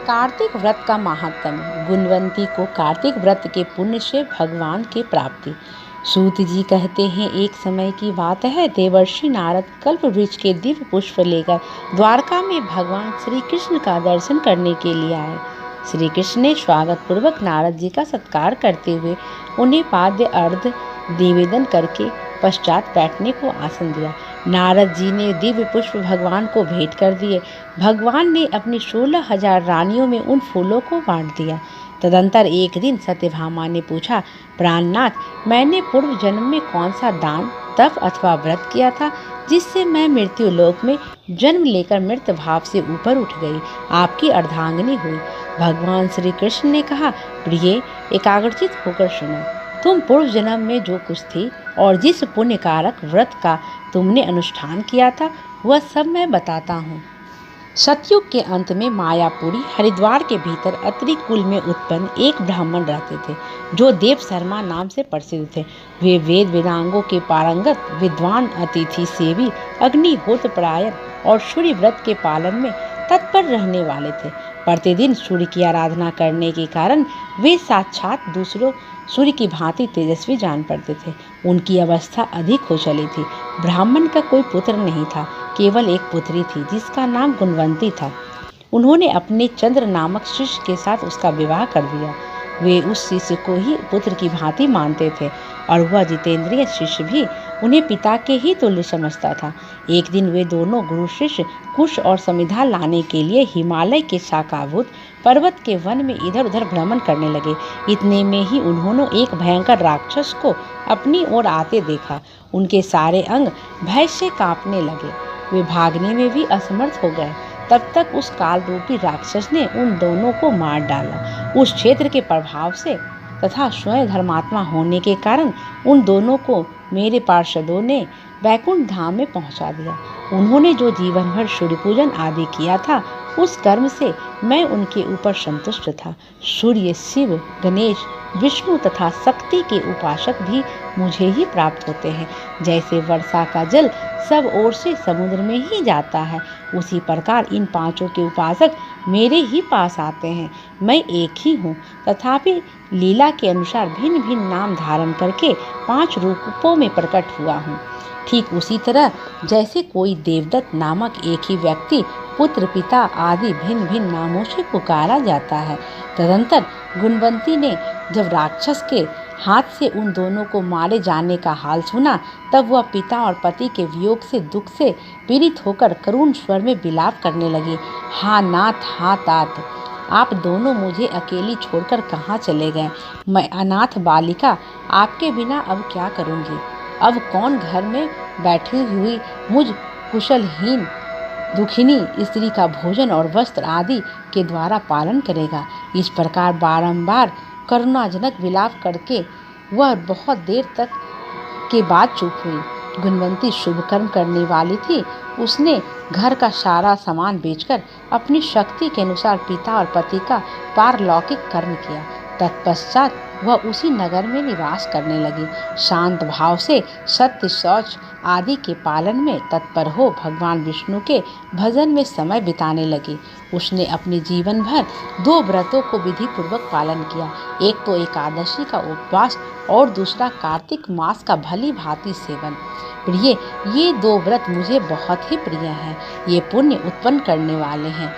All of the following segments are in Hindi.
कार्तिक व्रत का महात्म्य। गुणवंती को कार्तिक व्रत के पुण्य से भगवान की प्राप्ति। सूत जी कहते हैं, एक समय की बात है, देवर्षि नारद कल्प वृक्ष के दिव्य पुष्प लेकर द्वारका में भगवान श्री कृष्ण का दर्शन करने के लिए आए। श्री कृष्ण ने स्वागत पूर्वक नारद जी का सत्कार करते हुए उन्हें पाद्य अर्घ्य निवेदन करके पश्चात बैठने को आसन दिया। नारद जी ने दिव्य पुष्प भगवान को भेंट कर दिए। भगवान ने अपनी 16,000 रानियों में उन फूलों को बांट दिया। तदंतर एक दिन सत्यभामा ने पूछा, प्राणनाथ, मैंने पूर्व जन्म में कौन सा दान, तप अथवा व्रत किया था जिससे मैं मृत्यु लोक में जन्म लेकर मृत भाव से ऊपर उठ गई, आपकी अर्धांगिनी हुई। भगवान श्री कृष्ण ने कहा, प्रिय, एकाग्रचित होकर सुनो। तुम पूर्व जन्म में जो कुछ थी और जिस पुण्य कारक व्रत का तुमने अनुष्ठान किया था, वह सब मैं बताता हूँ। सतयुग के अंत में मायापुरी हरिद्वार के भीतर अत्रि कुल में उत्पन्न एक ब्राह्मण रहते थे, जो देव शर्मा नाम से प्रसिद्ध थे। वे वेद वेदांगों के पारंगत, विद्वान, अतिथि सेवी, अग्निहोत्र परायण और सूर्य व्रत के पालन में तत्पर रहने वाले थे। प्रतिदिन सूर्य की आराधना करने के कारण वे साक्षात दूसरों सूर्य की भांति तेजस्वी जान पड़ते थे। उनकी अवस्था अधिक हो चली थी। ब्राह्मण का कोई पुत्र नहीं था, केवल एक पुत्री थी जिसका नाम गुणवंती था। उन्होंने अपने चंद्र नामक शिष्य के साथ उसका विवाह कर दिया। वे उस शिष्य को ही पुत्र की भांति मानते थे और वह जितेंद्रिय शिष्य भी उन्हें पिता के ही तुल्य समझता था। एक दिन वे दोनों गुरु शिष्य कुश और समिधा लाने के लिए हिमालय के शाखाभूत पर्वत के वन में इधर उधर भ्रमण करने लगे। इतने में ही उन्होंने एक भयंकर राक्षस को अपनी ओर आते देखा। उनके सारे अंग भय से कांपने लगे। वे भागने में भी असमर्थ हो गए। तब तक उस काल रूपी राक्षस ने उन दोनों को मार डाला। उस क्षेत्र के प्रभाव से तथा स्वयं धर्मात्मा होने के कारण उन दोनों को मेरे पार्षदों ने वैकुंठ धाम में पहुंचा दिया। उन्होंने जो जीवन भर सूर्य पूजन आदि किया था, उस कर्म से मैं उनके ऊपर संतुष्ट था। सूर्य, शिव, गणेश, विष्णु तथा शक्ति के उपासक भी मुझे ही प्राप्त होते हैं। जैसे वर्षा का जल सब ओर से समुद्र में ही जाता है, उसी प्रकार इन पांचों के उपासक मेरे ही पास आते हैं। मैं एक ही हूँ, तथापि लीला के अनुसार भिन्न भिन्न नाम धारण करके 5 रूपों में प्रकट हुआ हूँ। ठीक उसी तरह जैसे कोई देवदत्त नामक एक ही व्यक्ति पुत्र, पिता आदि भिन्न भिन्न नामों से पुकारा जाता है। तदंतर गुणवंती ने जब राक्षस के हाथ से उन दोनों को मारे जाने का हाल सुना, तब वह पिता और पति के वियोग से दुख से पीड़ित होकर करुण स्वर में विलाप करने लगी। हा नाथ, हा तात, आप दोनों मुझे अकेली छोड़कर कहाँ चले गए? मैं अनाथ बालिका आपके बिना अब क्या करूँगी? अब कौन घर में बैठी हुई मुझ कुशलहीन दुखिनी स्त्री का भोजन और वस्त्र आदि के द्वारा पालन करेगा? इस प्रकार बारंबार करुणाजनक विलाप करके वह बहुत देर तक के बाद चुप हुई। गुणवंती शुभ कर्म करने वाली थी। उसने घर का सारा सामान बेचकर अपनी शक्ति के अनुसार पिता और पति का पारलौकिक कर्म किया। तत्पश्चात वह उसी नगर में निवास करने लगी। शांत भाव से सत्य, शौच आदि के पालन में तत्पर हो भगवान विष्णु के भजन में समय बिताने लगी। उसने अपने जीवन भर 2 व्रतों को विधि पूर्वक पालन किया। एक तो एकादशी का उपवास और दूसरा कार्तिक मास का भली भांति सेवन। प्रिय, ये 2 व्रत मुझे बहुत ही प्रिय हैं। ये पुण्य उत्पन्न करने वाले हैं,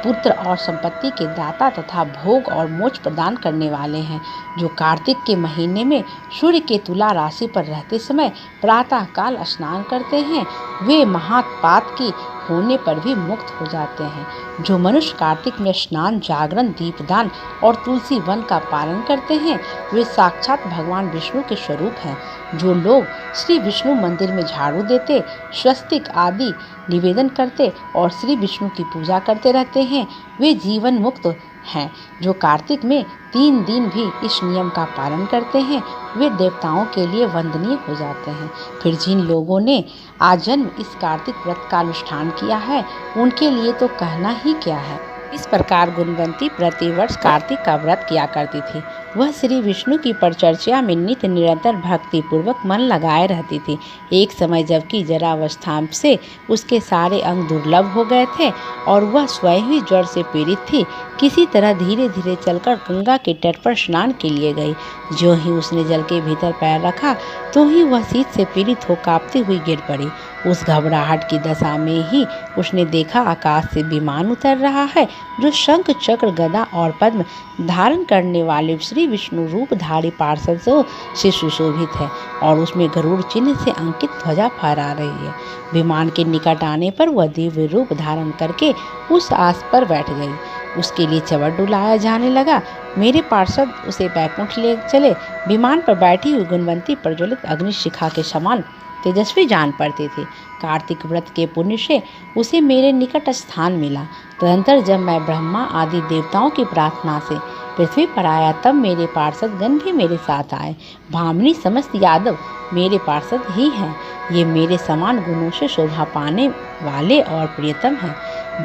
पुत्र और संपत्ति के दाता तथा भोग और मोक्ष प्रदान करने वाले हैं। जो कार्तिक के महीने में सूर्य के तुला राशि पर रहते समय प्रातः काल स्नान करते हैं, वे महापात की होने पर भी मुक्त हो जाते हैं। जो मनुष्य कार्तिक में स्नान, जागरण, दीपदान और तुलसी वन का पालन करते हैं, वे साक्षात भगवान विष्णु के स्वरूप हैं। जो लोग श्री विष्णु मंदिर में झाड़ू देते, स्वस्तिक आदि निवेदन करते और श्री विष्णु की पूजा करते रहते हैं, वे जीवन मुक्त हैं। जो कार्तिक में 3 दिन भी इस नियम का पालन करते हैं, वे देवताओं के लिए वंदनीय हो जाते हैं। फिर जिन लोगों ने आजन्म इस कार्तिक व्रत का अनुष्ठान किया है, उनके लिए तो कहना ही क्या है। इस प्रकार गुणवंती प्रतिवर्ष कार्तिक का व्रत किया करती थी। वह श्री विष्णु की परिचर्या में नित्य निरंतर भक्ति पूर्वक मन लगाए रहती थी। एक समय जबकि जरावस्था से उसके सारे अंग दुर्लभ हो गए थे और वह स्वयं ही ज्वर से पीड़ित थी, किसी तरह धीरे धीरे चलकर गंगा के तट पर स्नान के लिए गई। ज्यों ही उसने जल के भीतर पैर रखा तो ही वह शीत से पीड़ित हो कांपती हुई गिर पड़ी। उस घबराहट की दशा में ही उसने देखा आकाश से विमान उतर रहा है, जो शंख चक्र गदा और पद्म धारण करने वाले श्री विष्णु रूपधारी पार्षदों से सुशोभित है और उसमें गरुड़ चिन्ह से अंकित ध्वजा फहरा रही है। विमान के निकट आने पर वह दिव्य रूप धारण करके उस आस पर बैठ गई। उसके लिए चवर डुलाया जाने लगा। मेरे पार्षद उसे बैकुंठ ले चले। विमान पर बैठी हुई गुणवंती प्रज्वलित अग्निशिखा के समान तेजस्वी जान पड़ती थी। कार्तिक व्रत के पुण्य से उसे मेरे निकट स्थान मिला। तदंतर जब मैं ब्रह्मा आदि देवताओं की प्रार्थना से पृथ्वी पर आया तब मेरे पार्षद गण भी मेरे साथ आए। भामिनी समस्त यादव मेरे पार्षद ही हैं। ये मेरे समान गुणों से शोभा पाने वाले और प्रियतम हैं।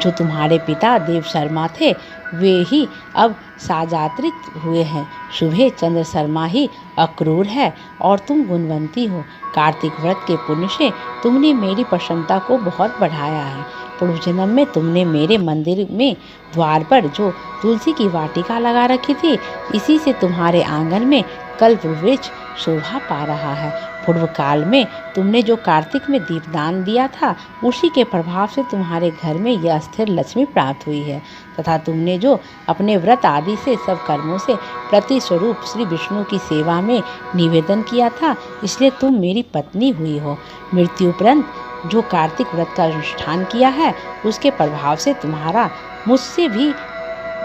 जो तुम्हारे पिता देव शर्मा थे वे ही अब साजात्रित हुए हैं। शुभे चंद्र शर्मा ही अक्रूर है और तुम गुणवंती हो। कार्तिक व्रत के पुण्य से तुमने मेरी प्रसन्नता को बहुत बढ़ाया है। पूर्व जन्म में तुमने मेरे मंदिर में द्वार पर जो तुलसी की वाटिका लगा रखी थी, इसी से तुम्हारे आंगन में कल्प वृक्ष शोभा पा रहा है। पूर्व काल में तुमने जो कार्तिक में दीपदान दिया था, उसी के प्रभाव से तुम्हारे घर में यह स्थिर लक्ष्मी प्राप्त हुई है। तथा तुमने जो अपने व्रत आदि से सब कर्मों से प्रति स्वरूप श्री विष्णु की सेवा में निवेदन किया था, इसलिए तुम मेरी पत्नी हुई हो। मृत्युपरंत जो कार्तिक व्रत का अनुष्ठान किया है, उसके प्रभाव से तुम्हारा मुझसे भी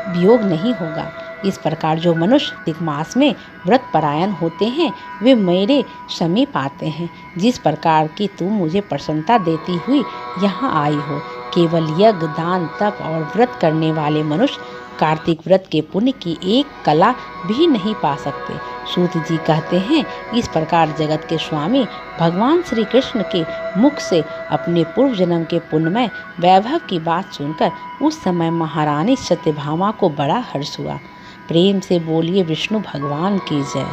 वियोग नहीं होगा। इस प्रकार जो मनुष्य कार्तिक मास में व्रत परायण होते हैं, वे मेरे समीप आते हैं। जिस प्रकार की तुम मुझे प्रसन्नता देती हुई यहाँ आई हो, केवल यज्ञ दान तप और व्रत करने वाले मनुष्य कार्तिक व्रत के पुण्य की एक कला भी नहीं पा सकते। सूत जी कहते हैं, इस प्रकार जगत के स्वामी भगवान श्री कृष्ण के मुख से अपने पूर्व जन्म के पुण्यमय वैभव की बात सुनकर उस समय महारानी सत्यभामा को बड़ा हर्ष हुआ। प्रेम से बोलिए विष्णु भगवान की जय।